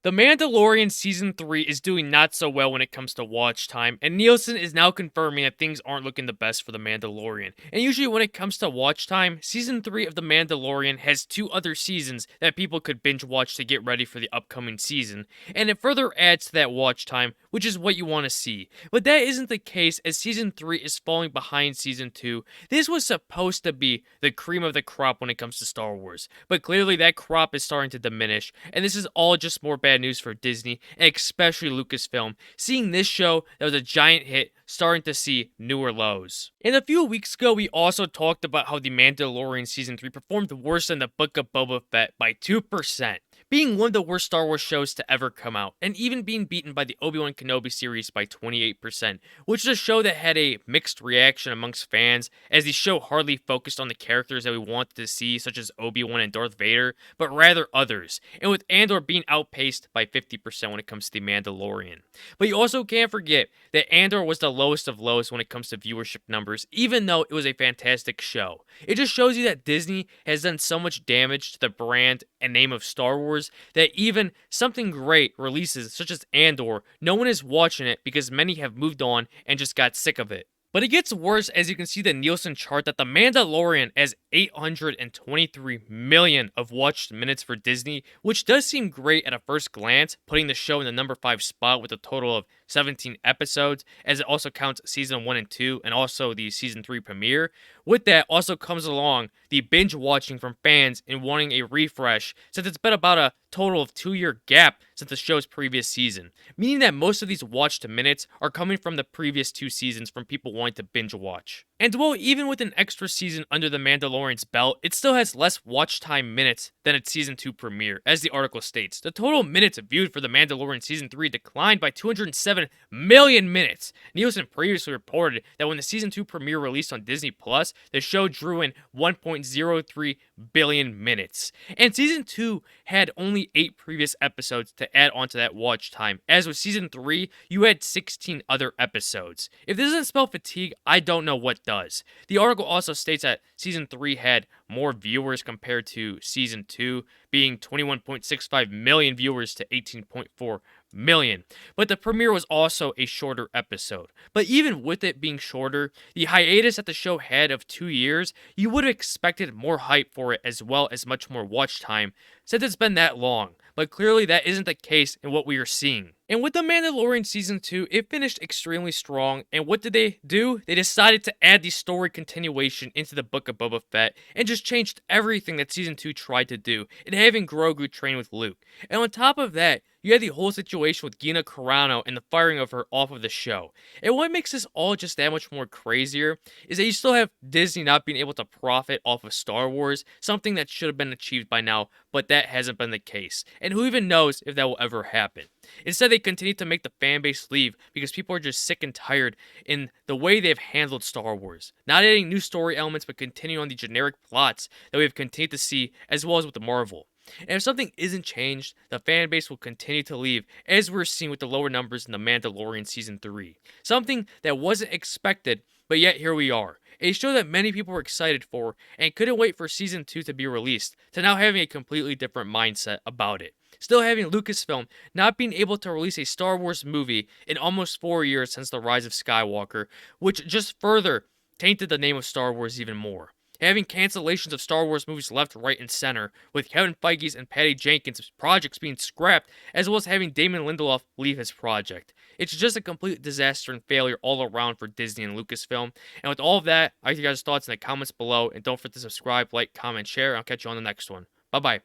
The Mandalorian Season 3 is doing not so well when it comes to watch time, and Nielsen is now confirming that things aren't looking the best for The Mandalorian. And usually when it comes to watch time, Season 3 of The Mandalorian has 2 other seasons that people could binge watch to get ready for the upcoming season, and it further adds to that watch time, which is what you want to see. But that isn't the case, as Season 3 is falling behind Season 2. This was supposed to be the cream of the crop when it comes to Star Wars, but clearly that crop is starting to diminish, and this is all just more bad news for Disney, and especially Lucasfilm, seeing this show that was a giant hit starting to see newer lows. And a few weeks ago, we also talked about how The Mandalorian Season 3 performed worse than the Book of Boba Fett by 2%, being one of the worst Star Wars shows to ever come out, and even being beaten by the Obi Wan Kenobi series by 28%, which is a show that had a mixed reaction amongst fans, as the show hardly focused on the characters that we wanted to see, such as Obi Wan and Darth Vader, but rather others, and with Andor being outpaced by 50% when it comes to The Mandalorian. But you also can't forget that Andor was the lowest of lows when it comes to viewership numbers, even though it was a fantastic show. It just shows you that Disney has done so much damage to the brand and name of Star Wars that even something great releases such as Andor, no one is watching it because many have moved on and just got sick of it. But it gets worse, as you can see the Nielsen chart that The Mandalorian has 823 million of watched minutes for Disney, which does seem great at a first glance, putting the show in the number 5 spot with a total of 17 episodes, as it also counts season 1 and 2 and also the season 3 premiere. With that also comes along the binge watching from fans and wanting a refresh, since it's been about a total of 2-year gap since the show's previous season, meaning that most of these watched minutes are coming from the previous 2 seasons from people wanting to binge watch. And while even with an extra season under The Mandalorian's belt, it still has less watch time minutes than its season 2 premiere, as the article states. The total minutes viewed for The Mandalorian season 3 declined by 207 million minutes. Nielsen previously reported that when the season 2 premiere released on Disney Plus, the show drew in 1.03 billion minutes. And season 2 had only 8 previous episodes to add onto that watch time, as with season 3, you had 16 other episodes. If this doesn't spell fatigue, I don't know what does. The article also states that season 3 had more viewers compared to season 2, being 21.65 million viewers to 18.4 million. But the premiere was also a shorter episode. But even with it being shorter, the hiatus that the show had of 2 years, you would have expected more hype for it as well as much more watch time, since it's been that long. But clearly that isn't the case in what we are seeing. And with The Mandalorian Season 2, it finished extremely strong, and what did they do? They decided to add the story continuation into the Book of Boba Fett, and just changed everything that Season 2 tried to do, in having Grogu train with Luke. And on top of that, you had the whole situation with Gina Carano and the firing of her off of the show. And what makes this all just that much more crazier is that you still have Disney not being able to profit off of Star Wars, something that should have been achieved by now, but that hasn't been the case. And who even knows if that will ever happen. Instead, they continue to make the fan base leave because people are just sick and tired in the way they've handled Star Wars. Not adding new story elements, but continuing on the generic plots that we've continued to see, as well as with the Marvel. And if something isn't changed, the fan base will continue to leave, as we're seeing with the lower numbers in The Mandalorian Season 3. Something that wasn't expected, but yet here we are. A show that many people were excited for, and couldn't wait for Season 2 to be released, to now having a completely different mindset about it. Still having Lucasfilm not being able to release a Star Wars movie in almost 4 years since the rise of Skywalker, which just further tainted the name of Star Wars even more. Having cancellations of Star Wars movies left, right, and center, with Kevin Feige's and Patty Jenkins' projects being scrapped, as well as having Damon Lindelof leave his project. It's just a complete disaster and failure all around for Disney and Lucasfilm. And with all of that, I'd like your guys' thoughts in the comments below, and don't forget to subscribe, like, comment, share, and I'll catch you on the next one. Bye-bye.